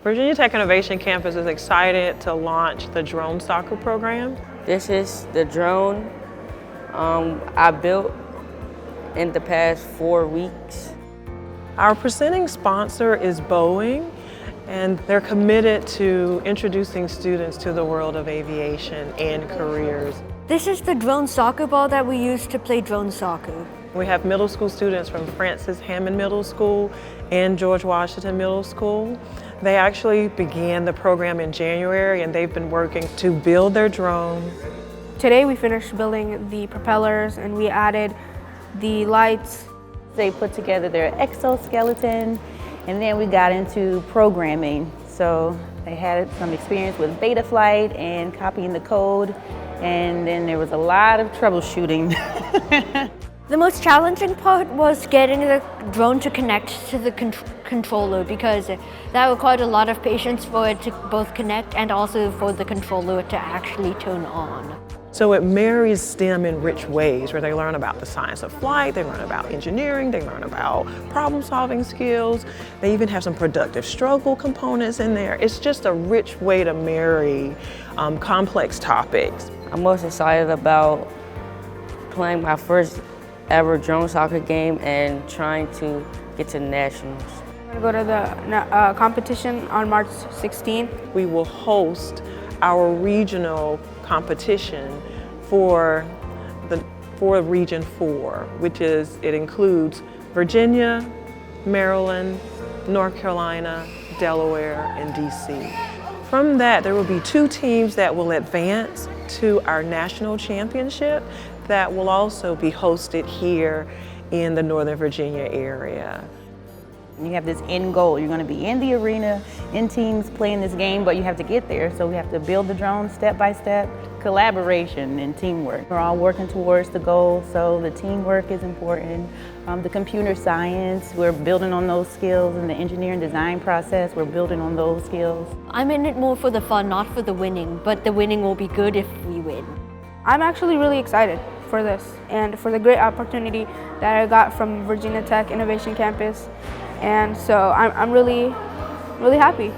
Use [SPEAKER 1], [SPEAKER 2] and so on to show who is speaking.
[SPEAKER 1] Virginia Tech Innovation Campus is excited to launch the drone soccer program.
[SPEAKER 2] This is the drone I built in the past 4 weeks.
[SPEAKER 1] Our presenting sponsor is Boeing, and they're committed to introducing students to the world of aviation and careers.
[SPEAKER 3] This is the drone soccer ball that we use to play drone soccer.
[SPEAKER 1] We have middle school students from Francis Hammond Middle School and George Washington Middle School. They actually began the program in January, and they've been working to build their drone.
[SPEAKER 4] Today we finished building the propellers and we added the lights.
[SPEAKER 5] They put together their exoskeleton, and then we got into programming. So they had some experience with beta flight and copying the code, and then there was a lot of troubleshooting.
[SPEAKER 3] The most challenging part was getting the drone to connect to the controller, because that required a lot of patience for it to both connect and also for the controller to actually turn on.
[SPEAKER 1] So it marries STEM in rich ways, where they learn about the science of flight, they learn about engineering, they learn about problem-solving skills. They even have some productive struggle components in there. It's just a rich way to marry complex topics.
[SPEAKER 2] I'm most excited about playing my first ever drone soccer game and trying to get to nationals.
[SPEAKER 4] We're going to go to the competition on March 16th.
[SPEAKER 1] We will host our regional competition for Region 4, which includes Virginia, Maryland, North Carolina, Delaware, and DC. From that, there will be 2 teams that will advance to our national championship that will also be hosted here in the Northern Virginia area.
[SPEAKER 5] You have this end goal. You're going to be in the arena, in teams playing this game, but you have to get there. So we have to build the drone step by step. Collaboration and teamwork. We're all working towards the goal, so the teamwork is important. The computer science, we're building on those skills. In the engineering design process, we're building on those skills.
[SPEAKER 3] I'm in it more for the fun, not for the winning, but the winning will be good if we win.
[SPEAKER 4] I'm actually really excited for this and for the great opportunity that I got from Virginia Tech Innovation Campus. And so I'm really happy.